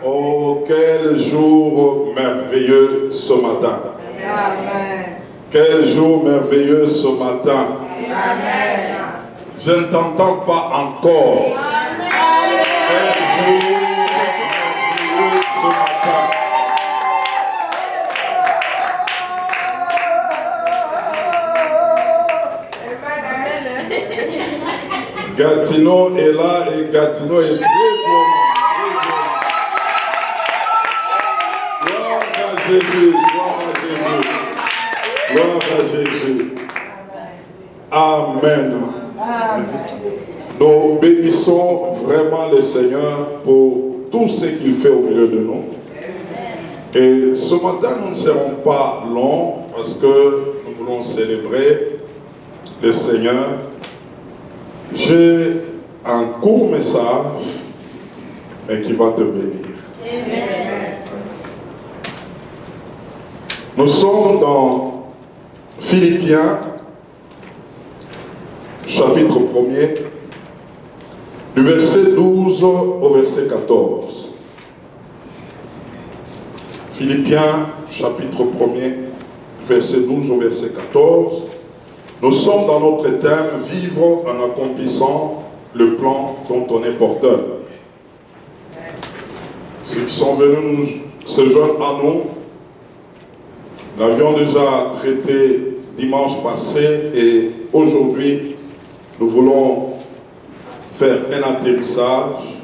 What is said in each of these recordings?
Oh, quel jour merveilleux ce matin. Amen. Quel jour merveilleux ce matin. Amen. Je ne t'entends pas encore. Amen. Quel jour merveilleux ce matin. Gatineau est là et Gatineau est très bon. Gloire à Jésus, gloire à Jésus, gloire à Jésus. Amen. Amen. Nous bénissons vraiment le Seigneur pour tout ce qu'il fait au milieu de nous. Et ce matin, nous ne serons pas longs parce que nous voulons célébrer le Seigneur. J'ai un court message, mais qui va te bénir. Amen. Nous sommes dans Philippiens, chapitre 1er, du verset 12 au verset 14. Philippiens, chapitre 1er, verset 12 au verset 14. Nous sommes dans notre thème « Vivre en accomplissant le plan dont on est porteur ». Ceux qui sont venus se joindre à nous, nous l'avions déjà traité dimanche passé et aujourd'hui, nous voulons faire un atterrissage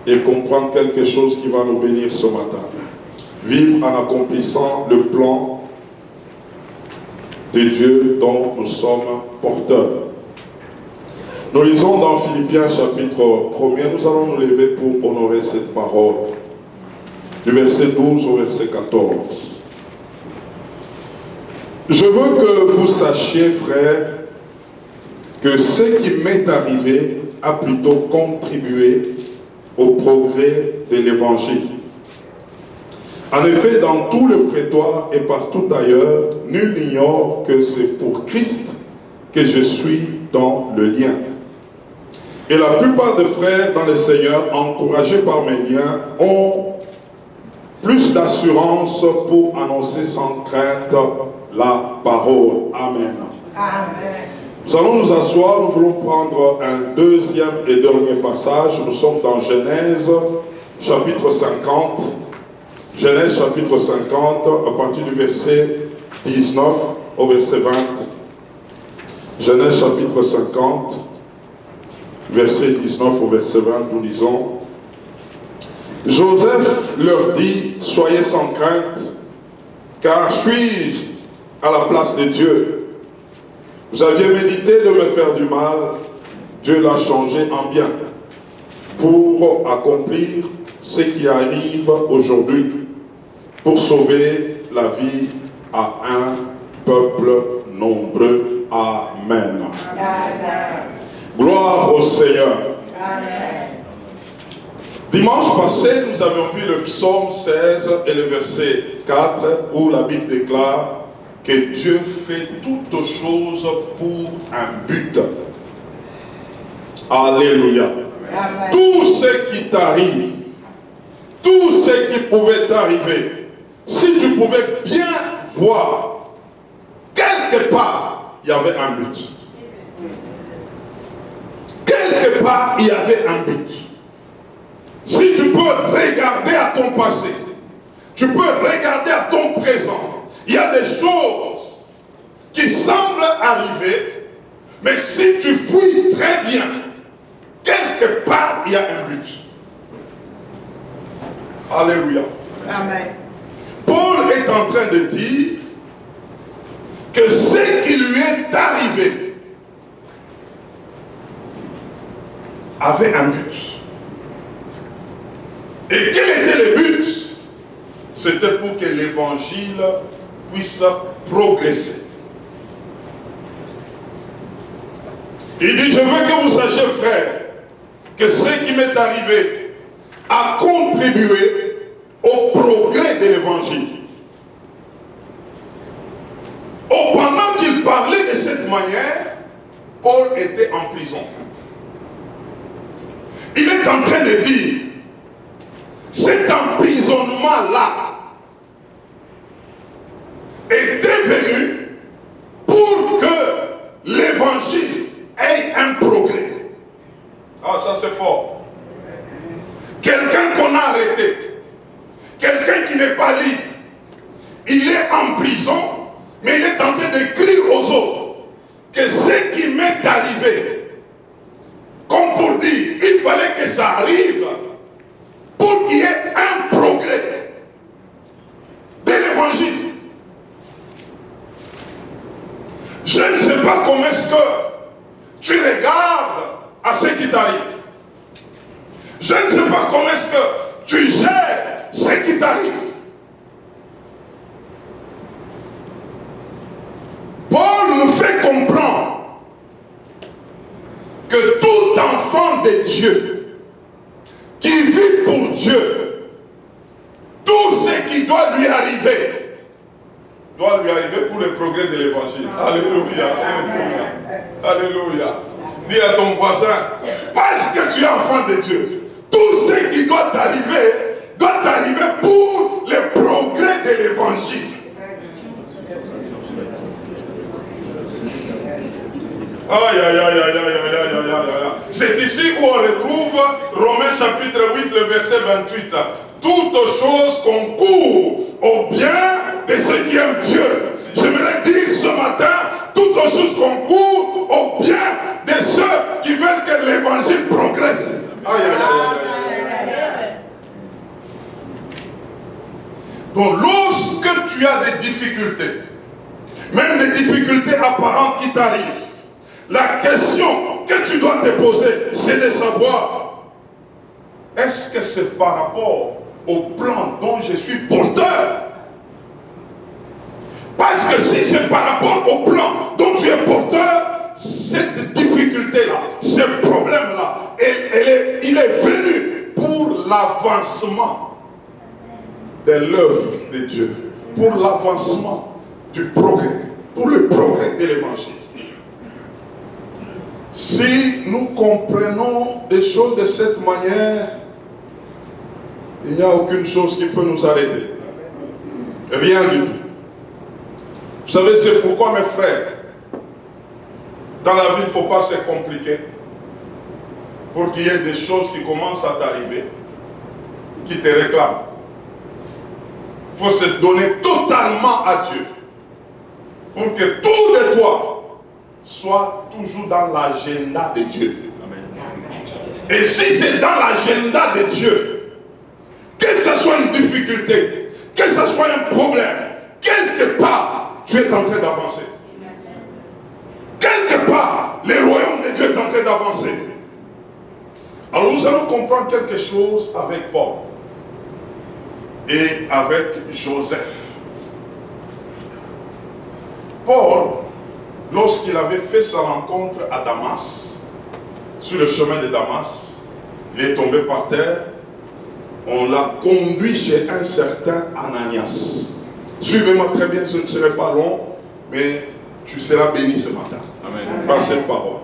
et comprendre quelque chose qui va nous bénir ce matin. Vivre en accomplissant le plan de Dieu dont nous sommes porteurs. Nous lisons dans Philippiens chapitre 1er, nous allons nous lever pour honorer cette parole, du verset 12 au verset 14. Je veux que vous sachiez, frères, que ce qui m'est arrivé a plutôt contribué au progrès de l'Évangile. En effet, dans tout le prétoire et partout ailleurs, nul n'ignore que c'est pour Christ que je suis dans le lien. Et la plupart des frères dans le Seigneur, encouragés par mes liens, ont plus d'assurance pour annoncer sans crainte la parole. Amen. Amen. Nous allons nous asseoir, nous voulons prendre un deuxième et dernier passage. Nous sommes dans Genèse, chapitre 50. Genèse chapitre 50, à partir du verset 19 au verset 20. Genèse chapitre 50, verset 19 au verset 20, nous lisons. Joseph leur dit, soyez sans crainte, car suis-je à la place de Dieu? Vous aviez médité de me faire du mal, Dieu l'a changé en bien, pour accomplir ce qui arrive aujourd'hui, pour sauver la vie à un peuple nombreux. Amen. Amen. Gloire au Seigneur. Amen. Dimanche passé, nous avions vu le psaume 16 et le verset 4, où la Bible déclare que Dieu fait toutes choses pour un but. Alléluia. Amen. Tout ce qui t'arrive, tout ce qui pouvait t'arriver, si tu pouvais bien voir, quelque part, il y avait un but. Quelque part, il y avait un but. Si tu peux regarder à ton passé, tu peux regarder à ton présent, il y a des choses qui semblent arriver, mais si tu fouilles très bien, quelque part, il y a un but. Alléluia. Amen. Paul est en train de dire que ce qui lui est arrivé avait un but. Et quel était le but? C'était pour que l'évangile puisse progresser. Il dit, je veux que vous sachiez, frère, que ce qui m'est arrivé a contribué au progrès de l'évangile. Oh, pendant qu'il parlait de cette manière, Paul était en prison. Il est en train de dire, ce moment-là était venu pour que l'évangile ait un progrès. Ah, ça c'est fort. Quelqu'un qu'on a arrêté, quelqu'un qui n'est pas libre, il est en prison, mais il est en train de crier aux autres que ce qui m'est arrivé, comme pour dire, il fallait que ça arrive pour qu'il y ait un progrès de l'évangile. Je ne sais pas comment est-ce que tu regardes à ce qui t'arrive. Je ne sais pas comment est-ce que tu gères ce qui t'arrive. Paul nous fait comprendre que tout enfant de Dieu qui vit pour Dieu, tout ce qui doit lui arriver pour le progrès de l'évangile. Alléluia, alléluia, alléluia. Dis à ton voisin, parce que tu es enfant de Dieu, tout ce qui doit t'arriver pour le progrès de l'évangile. Aïe, aïe, aïe, aïe, aïe, aïe, aïe, aïe. C'est ici où on retrouve Romains chapitre 8, le verset 28. Toutes choses concourent au bien de ceux qui aiment Dieu. J'aimerais dire ce matin, toutes choses concourent au bien de ceux qui veulent que l'évangile progresse. Aïe, aïe, aïe, aïe, aïe. Donc lorsque tu as des difficultés, même des difficultés apparentes qui t'arrivent, la question que tu dois te poser, c'est de savoir, est-ce que c'est par rapport au plan dont je suis porteur? Parce que si c'est par rapport au plan dont tu es porteur, cette difficulté-là, ce problème-là, il est venu pour l'avancement de l'œuvre de Dieu, pour l'avancement du progrès, pour le progrès de l'évangile. Si nous comprenons des choses de cette manière, il n'y a aucune chose qui peut nous arrêter. Rien du tout. Vous savez, c'est pourquoi, mes frères, dans la vie, il ne faut pas se compliquer pour qu'il y ait des choses qui commencent à t'arriver, qui te réclament. Il faut se donner totalement à Dieu pour que tout de toi soit toujours dans l'agenda de Dieu. Amen. Et si c'est dans l'agenda de Dieu, que ce soit une difficulté, que ce soit un problème, quelque part, tu es en train d'avancer. Quelque part, le royaume de Dieu est en train d'avancer. Alors nous allons comprendre quelque chose avec Paul et avec Joseph. Paul, lorsqu'il avait fait sa rencontre à Damas, sur le chemin de Damas, il est tombé par terre, on l'a conduit chez un certain Ananias. Suivez-moi très bien, je ne serai pas long, mais tu seras béni ce matin. Amen. Par cette parole.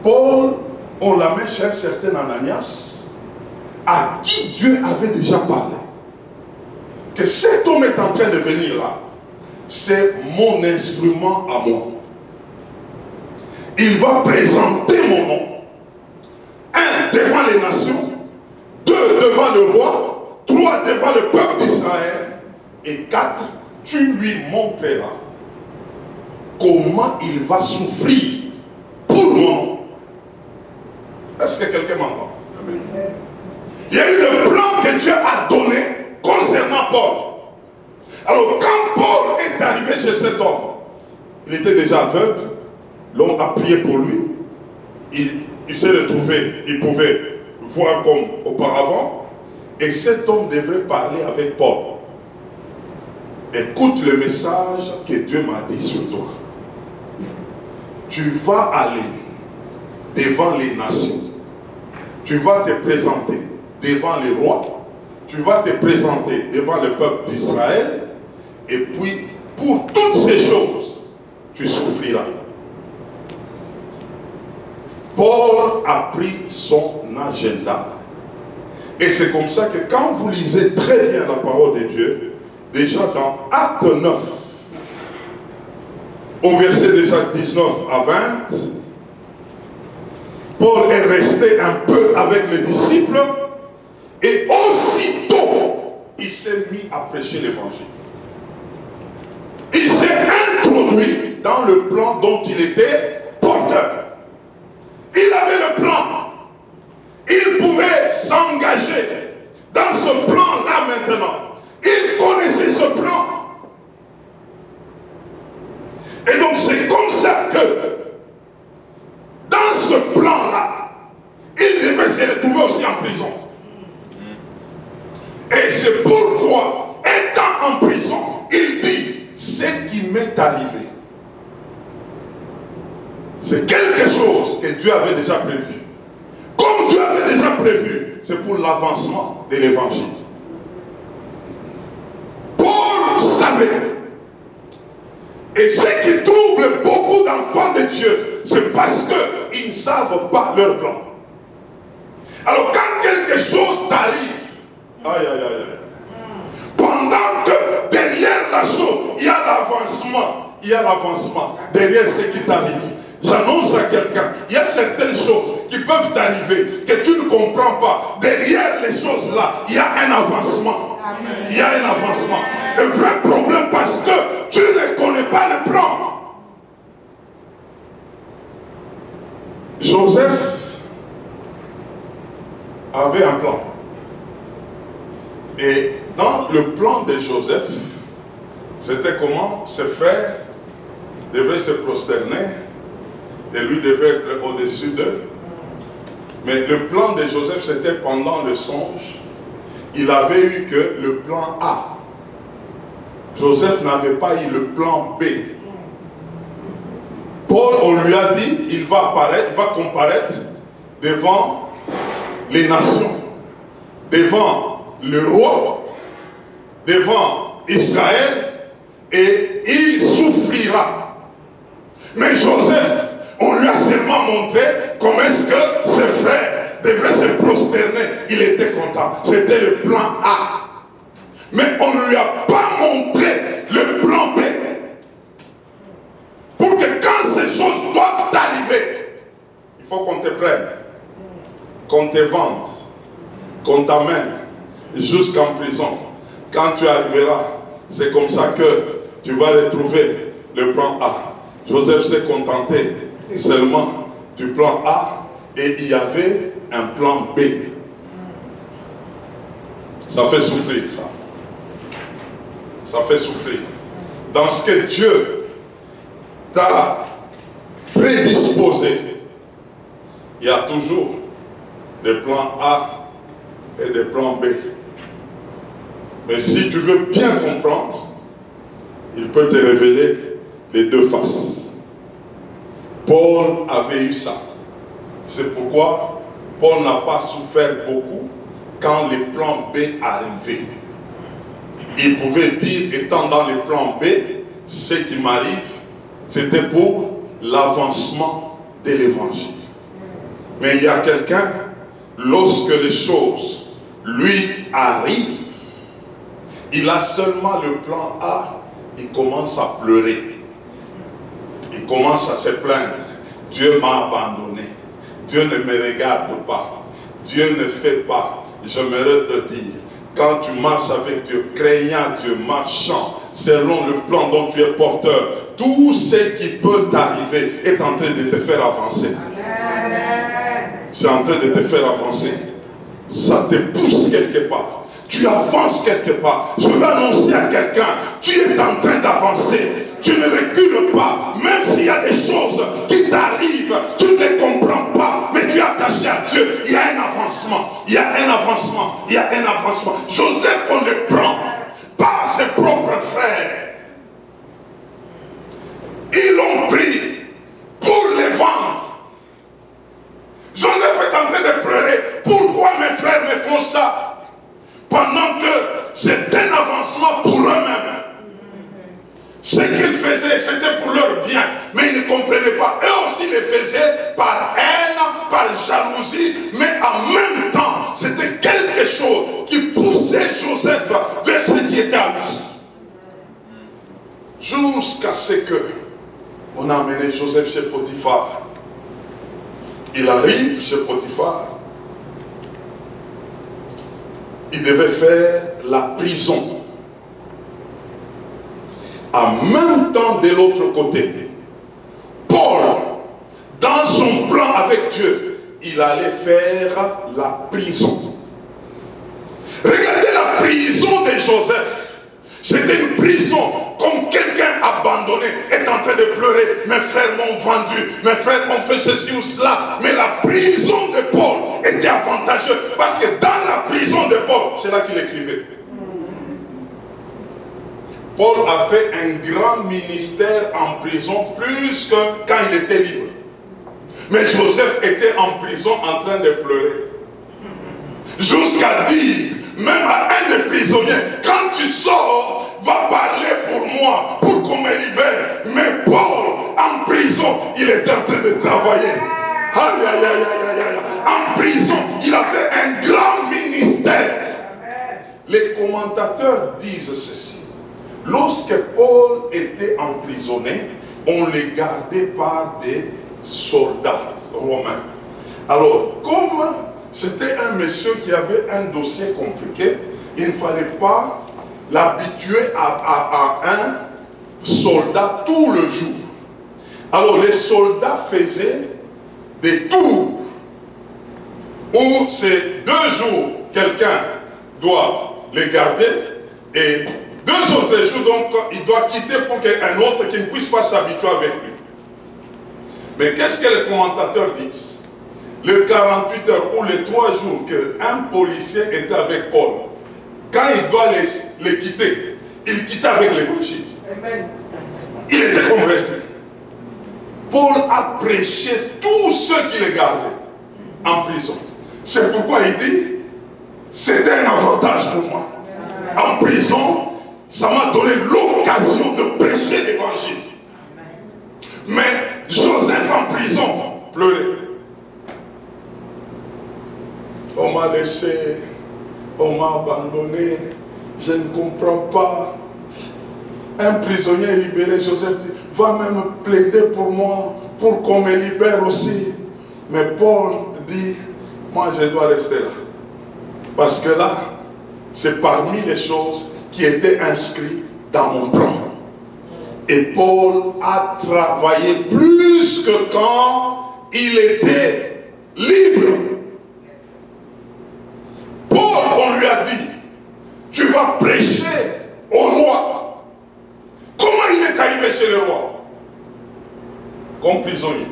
Paul, on l'a mis chez un certain Ananias, à qui Dieu avait déjà parlé. Que cet homme est en train de venir là. C'est mon instrument à moi. Il va présenter mon nom. 1, devant les nations. 2, devant le roi. 3, devant le peuple d'Israël. Et 4, tu lui montreras comment il va souffrir pour mon nom. Est-ce que quelqu'un m'entend? Il y a eu le plan que Dieu a donné concernant Paul. Alors, quand Paul est arrivé chez cet homme, il était déjà aveugle, l'homme a prié pour lui, il s'est retrouvé, il pouvait voir comme auparavant, et cet homme devrait parler avec Paul. Écoute le message que Dieu m'a dit sur toi. Tu vas aller devant les nations, tu vas te présenter devant les rois, tu vas te présenter devant le peuple d'Israël, et puis, pour toutes ces choses, tu souffriras. Paul a pris son agenda. Et c'est comme ça que quand vous lisez très bien la parole de Dieu, déjà dans Acte 9, au verset déjà 19 à 20, Paul est resté un peu avec les disciples et aussitôt, il s'est mis à prêcher l'évangile. Il s'est introduit dans le plan dont il était porteur. Il avait le plan. Il pouvait s'engager dans ce plan-là maintenant. Il connaissait ce plan. Et donc c'est comme ça que dans ce plan-là, il devait se retrouver aussi en prison. Et c'est pourquoi, étant en prison, il dit, ce qui m'est arrivé, c'est quelque chose que Dieu avait déjà prévu. Comme Dieu avait déjà prévu, c'est pour l'avancement de l'évangile. Paul savait. Et ce qui trouble beaucoup d'enfants de Dieu, c'est parce qu'ils ne savent pas leur plan. Alors quand quelque chose t'arrive, aïe aïe aïe, pendant que derrière la chose, il y a l'avancement, derrière ce qui t'arrive. J'annonce à quelqu'un, il y a certaines choses qui peuvent t'arriver, que tu ne comprends pas. Derrière les choses là, il y a un avancement. Amen. Il y a un avancement. Le vrai problème, parce que tu ne connais pas le plan. Joseph avait un plan. Et dans le plan de Joseph, c'était comment ses frères devaient se prosterner et lui devait être au-dessus d'eux. Mais le plan de Joseph, c'était pendant le songe. Il avait eu que le plan A. Joseph n'avait pas eu le plan B. Paul, on lui a dit, il va comparaître devant les nations, devant le roi, devant Israël, et il souffrira. Mais Joseph, on lui a seulement montré comment est-ce que ses frères devraient se prosterner. Il était content. C'était le plan A. Mais on ne lui a pas montré le plan B. Pour que quand ces choses doivent arriver, il faut qu'on te prenne, qu'on te vende, qu'on t'amène jusqu'en prison. Quand tu arriveras, c'est comme ça que tu vas retrouver le plan A. Joseph s'est contenté seulement du plan A et il y avait un plan B. Ça fait souffrir, ça. Ça fait souffrir. Dans ce que Dieu t'a prédisposé, il y a toujours des plans A et des plans B. Mais si tu veux bien comprendre, il peut te révéler les deux faces. Paul avait eu ça. C'est pourquoi Paul n'a pas souffert beaucoup quand les plans B arrivaient. Il pouvait dire, étant dans les plans B, ce qui m'arrive, c'était pour l'avancement de l'évangile. Mais il y a quelqu'un, lorsque les choses lui arrivent, il a seulement le plan A, il commence à pleurer. Il commence à se plaindre. Dieu m'a abandonné. Dieu ne me regarde pas. Dieu ne fait pas. J'aimerais te dire, quand tu marches avec Dieu, craignant Dieu, marchant selon le plan dont tu es porteur, tout ce qui peut t'arriver est en train de te faire avancer. C'est en train de te faire avancer. Ça te pousse quelque part. Tu avances quelque part. Je vais annoncer à quelqu'un, tu es en train d'avancer. Tu ne recules pas, même s'il y a des choses qui t'arrivent, tu ne comprends pas, mais tu es attaché à Dieu. Il y a un avancement, il y a un avancement, il y a un avancement. Joseph, on le prend par ses propres frères. Ils l'ont pris pour les vendre. Joseph est en train de pleurer. Pourquoi mes frères me font ça? Pendant que c'est un avancement pour eux-mêmes. Ce qu'ils faisaient, c'était pour leur bien, mais ils ne comprenaient pas. Eux aussi les faisaient par haine, par jalousie, mais en même temps, c'était quelque chose qui poussait Joseph vers ce qui était à lui. Jusqu'à ce que on a amené Joseph chez Potiphar. Il arrive chez Potiphar. Il devait faire la prison. En même temps, de l'autre côté, Paul, dans son plan avec Dieu, il allait faire la prison. Regardez la prison de Joseph. C'était une prison comme quelqu'un abandonné est en train de pleurer. Mes frères m'ont vendu, mes frères ont fait ceci ou cela. Mais la prison de Paul était avantageuse parce que dans la prison de Paul, c'est là qu'il écrivait. Paul a fait un grand ministère en prison plus que quand il était libre. Mais Joseph était en prison en train de pleurer. Jusqu'à dire, même à un des prisonniers, quand tu sors, va parler pour moi, pour qu'on me libère. Mais Paul, en prison, il était en train de travailler. Aïe, aïe, aïe, aïe, aïe. En prison, il a fait un grand ministère. Les commentateurs disent ceci. Lorsque Paul était emprisonné, on le gardait par des soldats romains. Alors, comme c'était un monsieur qui avait un dossier compliqué, il ne fallait pas l'habituer à un soldat tout le jour. Alors, les soldats faisaient des tours où c'est 2 jours, quelqu'un doit les garder et 2 autres jours, donc, il doit quitter pour qu'un autre qui ne puisse pas s'habituer avec lui. Mais qu'est-ce que les commentateurs disent? Les 48 heures ou les 3 jours qu'un policier était avec Paul, quand il doit les quitter, il quittait avec l'évangile. Il était converti. Paul a prêché tous ceux qui les gardaient en prison. C'est pourquoi il dit, c'était un avantage pour moi. En prison, ça m'a donné l'occasion de prêcher l'évangile. Mais Joseph en prison pleurait. On m'a laissé, on m'a abandonné, je ne comprends pas. Un prisonnier libéré, Joseph dit, va même plaider pour moi, pour qu'on me libère aussi. Mais Paul dit, moi je dois rester là. Parce que là, c'est parmi les choses qui étaient inscrites dans mon plan. Et Paul a travaillé plus que quand il était libre. Paul, on lui a dit, tu vas prêcher au roi. Comment il est arrivé chez le roi? Comme prisonnier.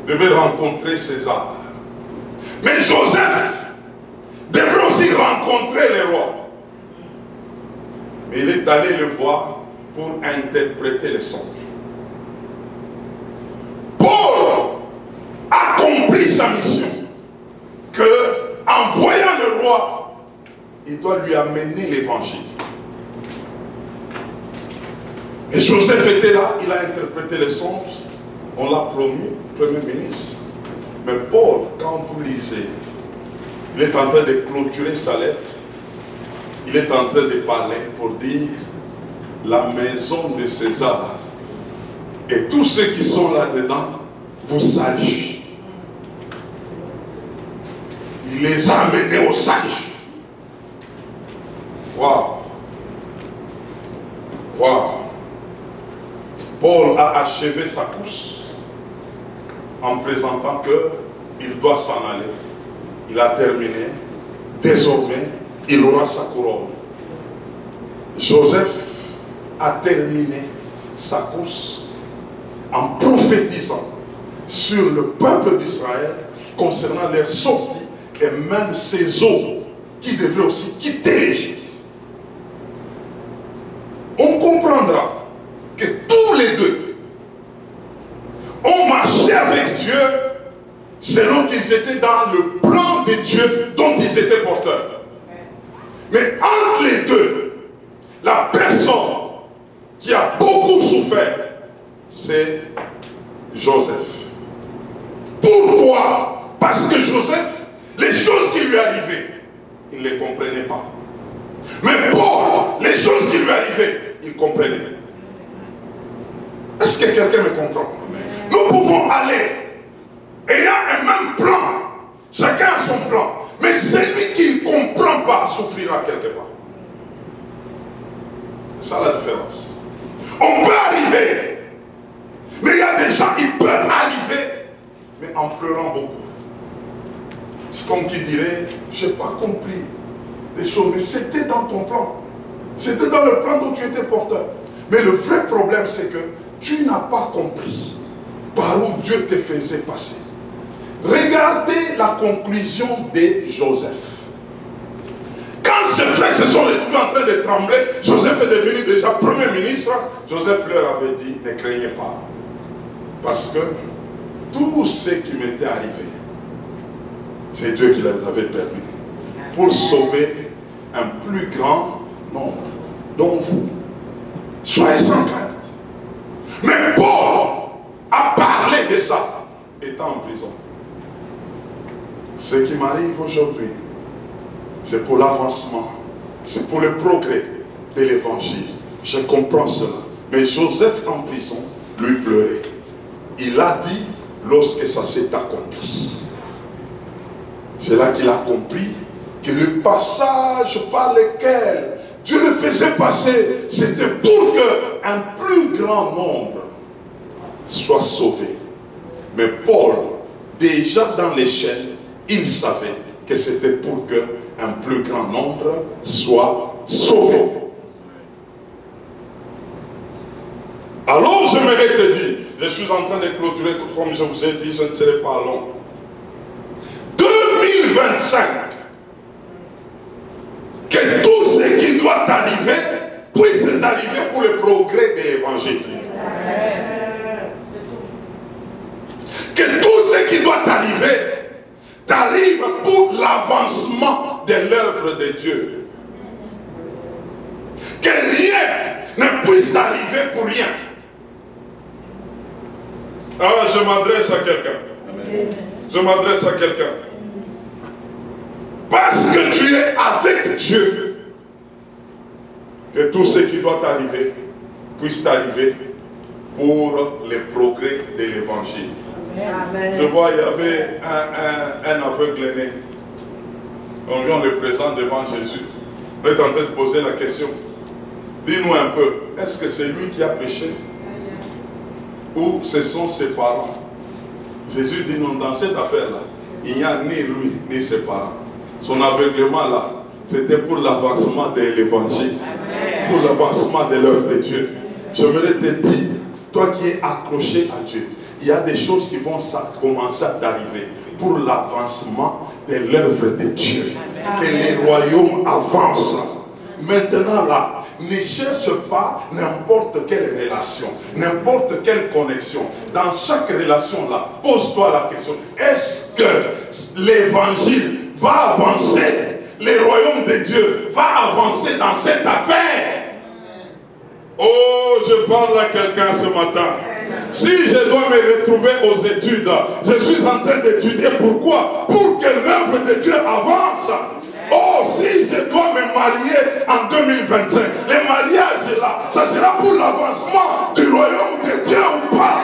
Il devait rencontrer César. Mais Joseph devrait aussi rencontrer le roi. Mais il est allé le voir pour interpréter les songes. Paul a compris sa mission. Que en voyant le roi, il doit lui amener l'évangile. Et Joseph était là, il a interprété les songes. On l'a promu, premier ministre. Mais Paul, quand vous lisez, il est en train de clôturer sa lettre. Il est en train de parler pour dire la maison de César et tous ceux qui sont là-dedans vous saluent. Il les a amenés au salut. Waouh! Waouh! Paul a achevé sa course en présentant qu'il doit s'en aller. Il a terminé. Désormais, il aura sa couronne. Joseph a terminé sa course en prophétisant sur le peuple d'Israël concernant leur sortie et même ses eaux qui devaient aussi quitter l'Égypte. On comprendra que tous les deux ont marché avec Dieu selon qu'ils étaient dans le plan de Dieu dont ils étaient porteurs. Mais entre les deux, la personne qui a beaucoup souffert, c'est Joseph. Pourquoi? Parce que Joseph, les choses qui lui arrivaient, il ne les comprenait pas. Mais Paul, les choses qui lui arrivaient, il comprenait. Est-ce que quelqu'un me comprend? Nous pouvons aller ayant un même plan. Chacun a son plan. Mais celui qui ne comprend pas souffrira quelque part. C'est ça la différence. On peut arriver. Mais il y a des gens qui peuvent arriver, mais en pleurant beaucoup. C'est comme qui dirait, je n'ai pas compris les choses, mais c'était dans ton plan. C'était dans le plan dont tu étais porteur. Mais le vrai problème, c'est que tu n'as pas compris par où Dieu te faisait passer. Regardez la conclusion de Joseph. Quand ses frères se sont retrouvés en train de trembler, Joseph est devenu déjà premier ministre. Joseph leur avait dit, ne craignez pas. Parce que tout ce qui m'était arrivé, c'est Dieu qui les avait permis. Pour sauver un plus grand nombre, dont vous. Soyez sans crainte. Mais Paul a parlé de ça, étant en prison. Ce qui m'arrive aujourd'hui, c'est pour l'avancement, c'est pour le progrès de l'évangile. Je comprends cela. Mais Joseph en prison, lui pleurait. Il a dit lorsque ça s'est accompli. C'est là qu'il a compris que le passage par lequel Dieu le faisait passer, c'était pour qu'un plus grand nombre soit sauvé. Mais Paul, déjà dans les chaînes, il savait que c'était pour qu'un plus grand nombre soit sauvé. Alors j'aimerais te dire, je suis en train de clôturer, comme je vous ai dit, je ne serai pas long. 2025, que tout ce qui doit arriver puisse arriver pour le progrès de l'évangile. Que tout ce qui doit arriver t'arrive pour l'avancement de l'œuvre de Dieu. Que rien ne puisse t'arriver pour rien. Ah, je m'adresse à quelqu'un. Je m'adresse à quelqu'un. Parce que tu es avec Dieu, que tout ce qui doit t'arriver puisse t'arriver pour le progrès de l'évangile. Je vois, il y avait un aveugle né. On vient le présente devant Jésus. On est en train de poser la question. Dis-nous un peu, est-ce que c'est lui qui a péché? Ou ce sont ses parents? Jésus dit non, dans cette affaire-là, il n'y a ni lui, ni ses parents. Son aveuglement là, c'était pour l'avancement de l'évangile, pour l'avancement de l'œuvre de Dieu. J'aimerais te dire, toi qui es accroché à Dieu, il y a des choses qui vont commencer à t'arriver pour l'avancement de l'œuvre de Dieu. Que les royaumes avancent. Maintenant là, ne cherche pas n'importe quelle relation, n'importe quelle connexion. Dans chaque relation là, pose-toi la question, est-ce que l'évangile va avancer? Le royaume de Dieu va avancer dans cette affaire? Oh, je parle à quelqu'un ce matin. Si je dois me retrouver aux études, je suis en train d'étudier. Pourquoi? Pour que l'œuvre de Dieu avance. Oh, si je dois me marier en 2025, le mariage là, ça sera pour l'avancement du royaume de Dieu ou pas?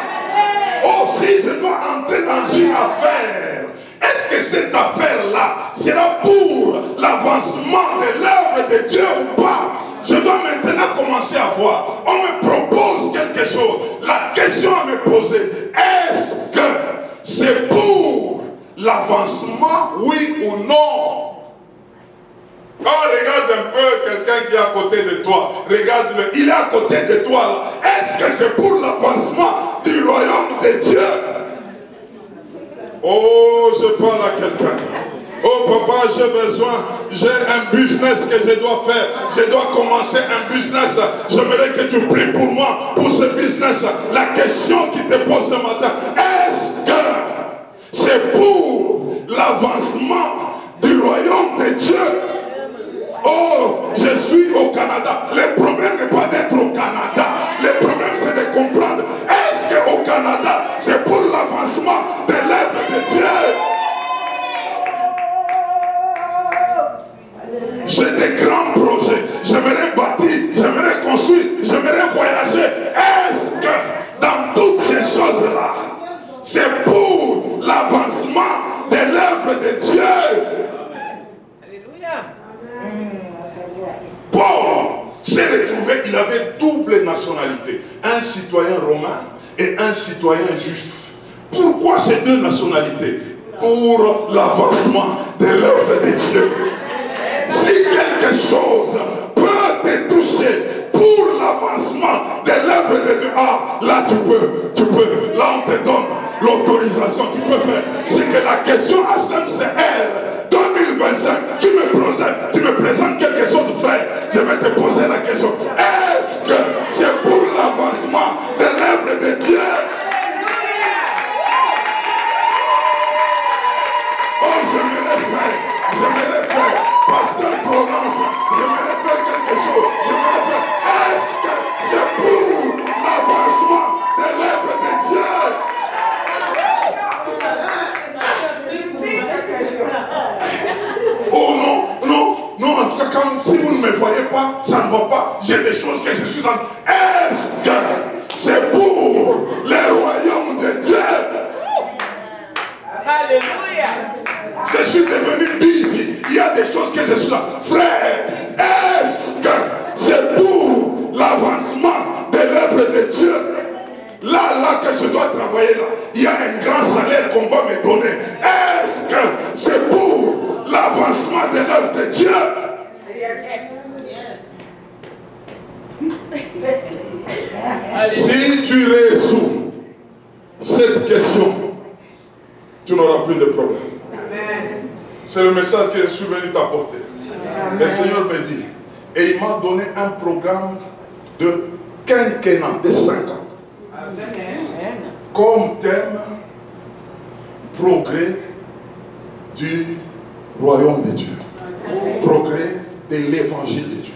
Oh, si je dois entrer dans une affaire, est-ce que cette affaire-là sera pour l'avancement de l'œuvre de Dieu ou pas? Je dois maintenant commencer à voir. On me propose quelque chose. La question à me poser, est-ce que c'est pour l'avancement, oui ou non? Quand on regarde un peu quelqu'un qui est à côté de toi, regarde-le, il est à côté de toi. Est-ce que c'est pour l'avancement du royaume de Dieu? Oh, je parle à quelqu'un. Oh papa, j'ai un business que je dois faire. Je dois commencer un business. J'aimerais que tu pries pour moi, pour ce business. La question qui te pose ce matin, est-ce que c'est pour l'avancement du royaume de Dieu? Oh, je suis au Canada. Le problème n'est pas d'être au Canada. j'ai des grands projets, j'aimerais bâtir, j'aimerais construire, j'aimerais voyager. Est-ce que dans toutes ces choses-là, c'est pour l'avancement de l'œuvre de Dieu? Alléluia. Paul s'est retrouvé, il avait double nationalité, un citoyen romain et un citoyen juif. Pourquoi ces deux nationalités? Pour l'avancement de l'œuvre de Dieu. Si quelque chose peut te toucher pour l'avancement de l'œuvre de Dieu, ah, là tu peux, là on te donne l'autorisation, tu peux faire. C'est que la question à SMCR 2025, tu me présentes quelque chose de frère, je vais te poser la question. Est-ce que c'est pour l'avancement de l'œuvre de Dieu? Oh, j'aimerais faire, Pasteur Florence, j'aimerais faire quelque chose, est-ce que c'est pour l'avancement de l'œuvre de Dieu? Oh non, en tout cas, si vous ne me voyez pas, ça ne va pas, j'ai des choses que je suis en... Est-ce que c'est pour le royaume de Dieu? Alléluia. Je suis devenu busy. Il y a des choses que je suis là. Frère, est-ce que c'est pour l'avancement de l'œuvre de Dieu? Là que je dois travailler là, il y a un grand salaire qu'on va me donner. Est-ce que c'est pour l'avancement de l'œuvre de Dieu? Si tu résous cette question, tu n'auras plus de problème. C'est le message que je suis venu t'apporter. Le Seigneur me dit, et il m'a donné un programme de quinquennat, de 5 ans. Comme thème, progrès du royaume de Dieu. Progrès de l'évangile de Dieu.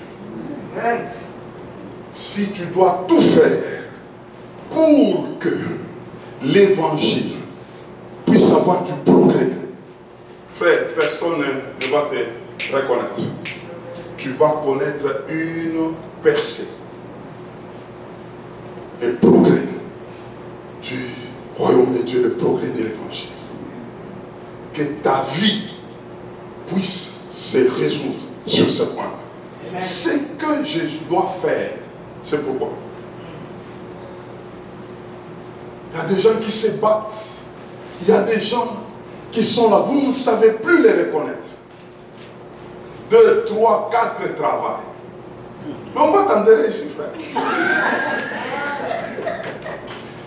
Si tu dois tout faire pour que l'évangile puisse avoir du progrès, frère, personne ne va te reconnaître. Tu vas connaître une percée. Le progrès du royaume de Dieu, le progrès de l'évangile. Que ta vie puisse se résoudre sur ce point-là. Ce que je dois faire, c'est pourquoi. Il y a des gens qui se battent. Il y a des gens qui sont là. Vous ne savez plus les reconnaître. 2, 3, 4 travail. Mais on va t'enterrer ici, frère.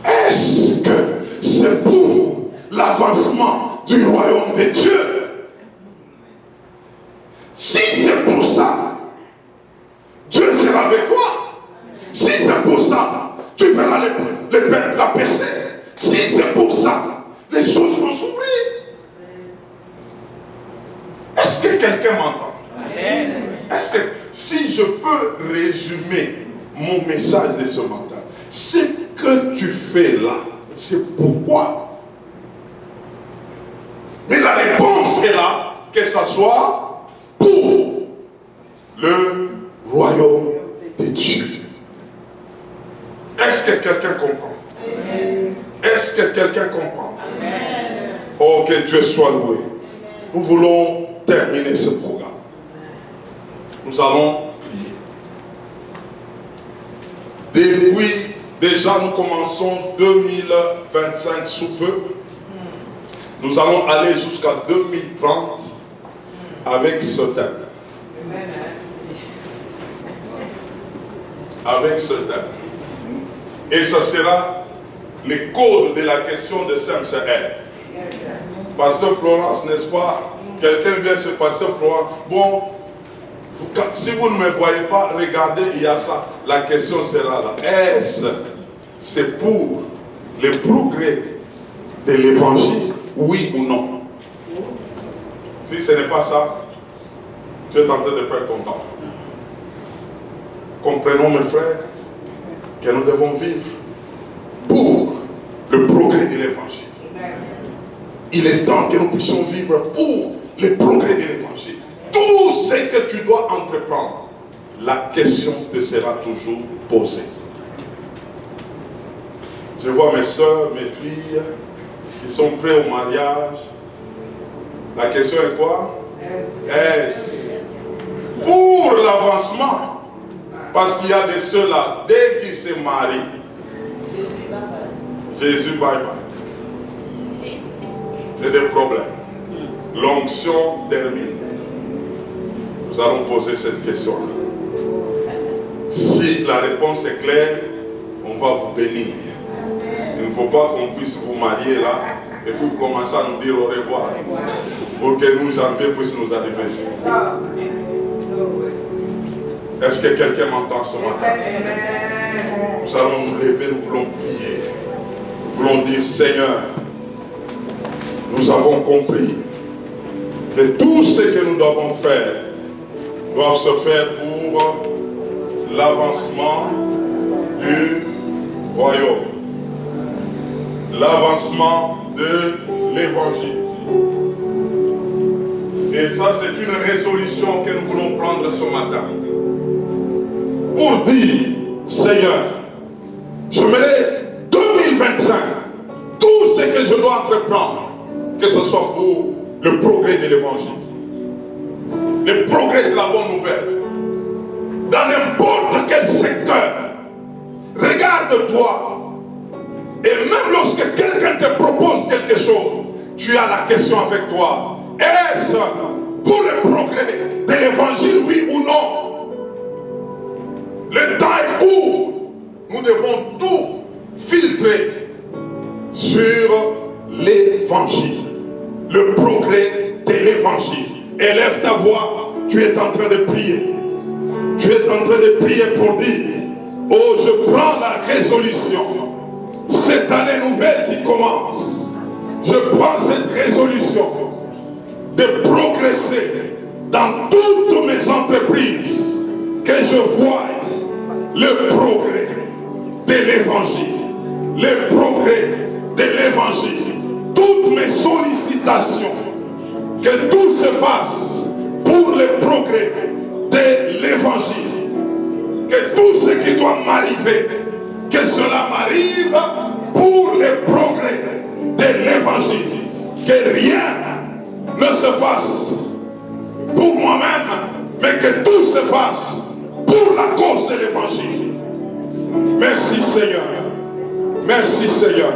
Est-ce que c'est pour l'avancement du royaume de Dieu? Si c'est pour ça, Dieu sera avec toi. Si c'est pour ça, tu verras la percée. Si c'est pour ça, les choses vont s'ouvrir. Est-ce que quelqu'un m'entend? Est-ce que si je peux résumer mon message de ce matin, ce que tu fais là, c'est pourquoi. Mais la réponse est là, que ça soit pour le royaume de Dieu. Est-ce que quelqu'un comprend? Est-ce que quelqu'un comprend? Oh, que Dieu soit loué. Nous voulons terminer ce programme. Nous allons prier. Depuis, déjà nous commençons 2025 sous peu. Nous allons aller jusqu'à 2030 avec ce thème. Avec ce thème. Et ce sera le code de la question de SMCR. Pasteur Florence, n'est-ce pas? Quelqu'un vient se passer Florence. Bon, si vous ne me voyez pas, regardez, il y a ça. La question sera là. Est-ce c'est pour le progrès de l'évangile, oui ou non? Si ce n'est pas ça, tu es en train de perdre ton temps. Comprenons, mes frères, que nous devons vivre pour le progrès de l'évangile. Il est temps que nous puissions vivre pour le progrès de l'évangile. Tout tout ce que tu dois entreprendre, la question te sera toujours posée. Je vois mes soeurs, mes filles, qui sont prêts au mariage. La question est quoi? Est-ce pour l'avancement? Parce qu'il y a des ceux-là, dès qu'ils se marient, Jésus bye bye. J'ai des problèmes. L'onction termine. Nous allons poser cette question-là. Si la réponse est claire, on va vous bénir. Il ne faut pas qu'on puisse vous marier là et puis vous commencez à nous dire au revoir pour que nous janvier puisse nous arriver ici. Est-ce que quelqu'un m'entend ce matin? Nous allons nous lever, nous voulons prier. Nous voulons dire, Seigneur, nous avons compris que tout ce que nous devons faire doit se faire pour l'avancement du royaume. L'avancement de l'évangile. Et ça, c'est une résolution que nous voulons prendre ce matin. Pour dire, Seigneur, j'aimerais 2025, tout ce que je dois entreprendre, que ce soit pour le progrès de l'évangile, le progrès de la bonne nouvelle, dans n'importe quel secteur. Regarde-toi. Et même lorsque quelqu'un te propose quelque chose, tu as la question avec toi. Est-ce pour le progrès de l'évangile, oui ou non? Le temps est court. Nous devons tout filtrer sur l'évangile. Le progrès de l'évangile. Élève ta voix. Tu es en train de prier. Tu es en train de prier pour dire, oh, je prends la résolution. Cette année nouvelle qui commence, je prends cette résolution de progresser dans toutes mes entreprises, que je voie le progrès de l'évangile, le progrès de l'évangile, toutes mes sollicitations, que tout se fasse pour le progrès de l'évangile, que tout ce qui doit m'arriver, que cela m'arrive pour le progrès de l'évangile, que rien ne se fasse pour moi-même, mais que tout se fasse pour la cause de l'évangile. Merci Seigneur. Merci Seigneur.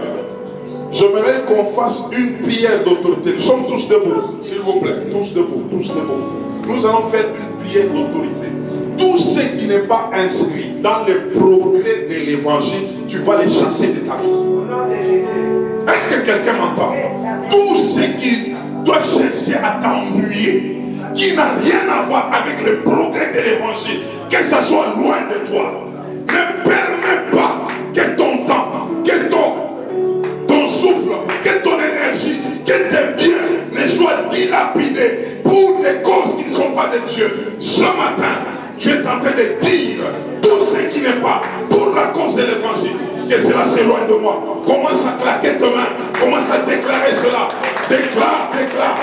J'aimerais qu'on fasse une prière d'autorité. Nous sommes tous debout, s'il vous plaît. Tous debout, tous debout. Nous allons faire une prière d'autorité. Tout ce qui n'est pas inscrit dans le progrès de l'évangile, tu vas les chasser de ta vie. Au nom de Jésus. Est-ce que quelqu'un m'entend? Tout ce qui doit chercher à t'embrouiller, qui n'a rien à voir avec le progrès de l'évangile, que ça soit loin de toi, ne permets pas que ton temps, que ton souffle, que ton énergie, que tes biens ne soient dilapidés pour des causes qui ne sont pas de Dieu. Ce matin, tu es en train de dire tout ce qui n'est pas pour la cause de l'évangile, que cela s'éloigne de moi. Commence à claquer tes mains, commence à déclarer cela. Déclare, déclare.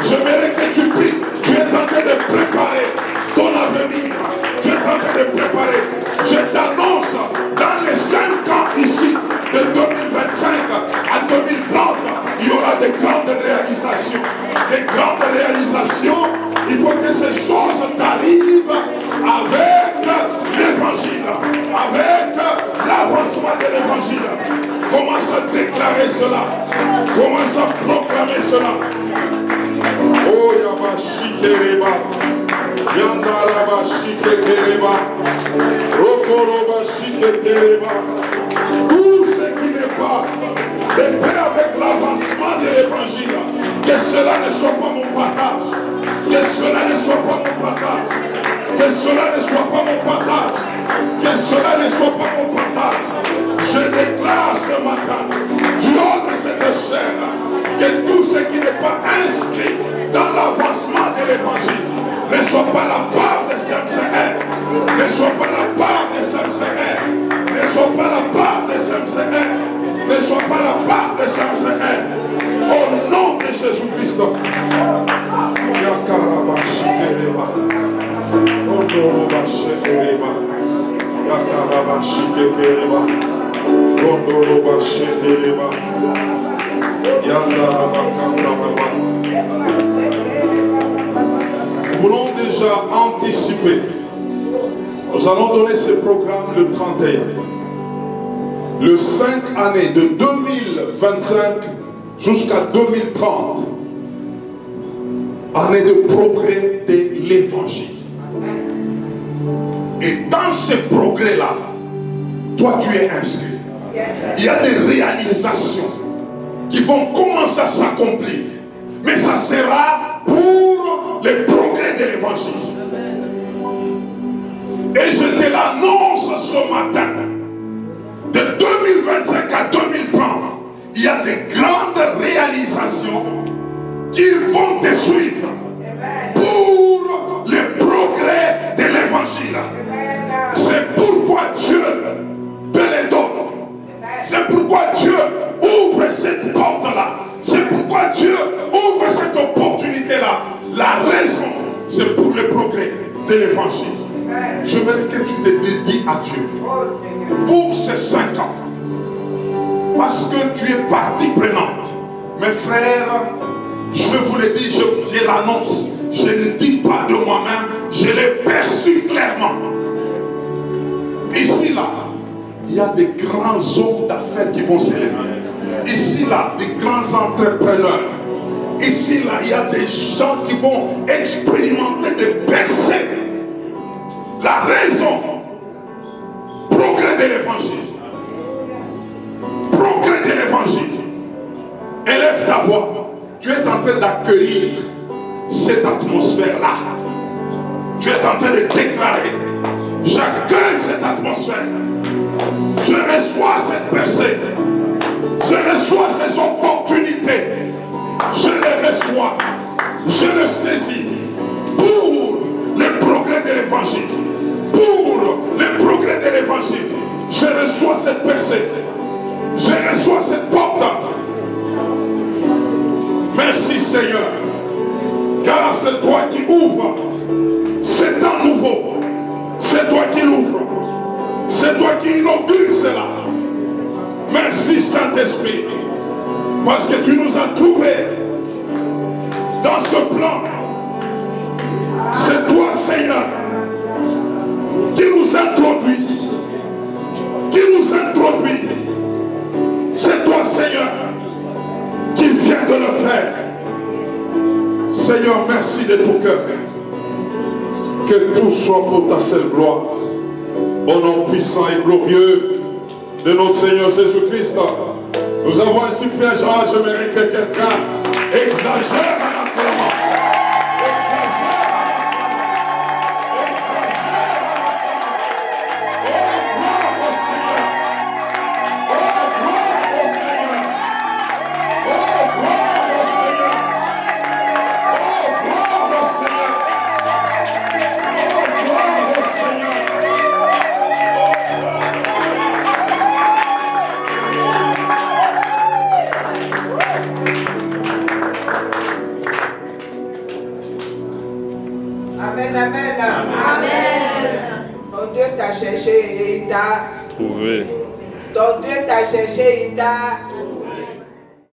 J'aimerais que tu pries. Tu es en train de préparer ton avenir. Tu es en train de préparer. Je t'annonce, dans les 5 ans ici, de 2025 à 2030, il y aura des grandes réalisations. Des grandes réalisations. Il faut que ces choses t'arrivent avec l'évangile, avec l'avancement de l'évangile. Commence à déclarer cela. Commence à proclamer cela. Oh Yabashi Kereba, Yandarabashi Kereba, Rokorobashi Kereba. Tout ce qui n'est pas de paix avec l'avancement de l'évangile, que cela ne soit pas mon partage. Que cela ne soit pas mon partage. Que cela ne soit pas mon partage. Que cela ne soit pas mon partage. Je déclare ce matin, du haut de cette chaîne, que tout ce qui n'est pas inscrit dans l'avancement de l'évangile ne soit pas la part de CMCR. Ne soit pas la part de CMCR. Ne soit pas la part de CMCR. Ne soit pas la part de CMCR. Au nom de Jésus-Christ. Kondoroba Shekereba. Yakaraba Shikekereba. Kondoroba Shekereba. Yandaraba Kandaraba. Nous voulons déjà anticiper. Nous allons donner ce programme le 31. Le 5 années de 2025 jusqu'à 2030. Année de progrès de l'évangile. Et dans ces progrès-là, toi tu es inscrit. Il y a des réalisations qui vont commencer à s'accomplir. Mais ça sera pour les progrès de l'évangile. Et je te l'annonce ce matin. De 2025 à 2030, il y a des grandes réalisations qui vont te suivre pour les progrès de l'évangile. C'est pourquoi Dieu te les donne. C'est pourquoi Dieu ouvre cette porte-là. C'est pourquoi Dieu ouvre cette opportunité-là. La raison, c'est pour le progrès de l'évangile. Je veux que tu te dédies à Dieu pour ces 5 ans. Parce que tu es partie prenante. Mes frères, je vous le dis, je l'annonce. Je ne dis pas de moi-même, je l'ai perçu clairement. Ici, là, il y a des grands hommes d'affaires qui vont s'élever. Ici, là, des grands entrepreneurs. Ici, là, il y a des gens qui vont expérimenter des percées. La raison, progrès de l'évangile. Progrès de l'évangile. Élève ta voix. Tu es en train d'accueillir cette atmosphère-là. Tu es en train de déclarer, j'accueille cette atmosphère. Je reçois cette percée. Je reçois ces opportunités. Je les reçois. Je les saisis pour le progrès de l'évangile. Pour le progrès de l'évangile. Je reçois cette percée. Je reçois cette porte. Merci Seigneur. Car c'est toi qui ouvres. C'est un nouveau. C'est toi qui l'ouvres. C'est toi qui inaugures cela. Merci Saint-Esprit. Parce que tu nous as trouvés dans ce plan. C'est toi Seigneur qui nous introduit. Qui nous introduit. C'est toi Seigneur qui vient de le faire. Seigneur, merci de tout cœur. Que tout soit pour ta seule gloire. Au nom puissant et glorieux de notre Seigneur Jésus-Christ. Nous avons ainsi fait un genre, j'aimerais que quelqu'un exagère à l'enterrement. Exagère à l'enterrement. Exagère à l'enterrement. Oh, gloire au Seigneur. Oh, gloire au Seigneur. Oh, gloire au Seigneur. Oh, gloire au Seigneur. Oh, gloire au Seigneur. Amen, amen, amen. Ton Dieu t'a cherché et il t'a Trouvé. Ton Dieu t'a cherché, il t'a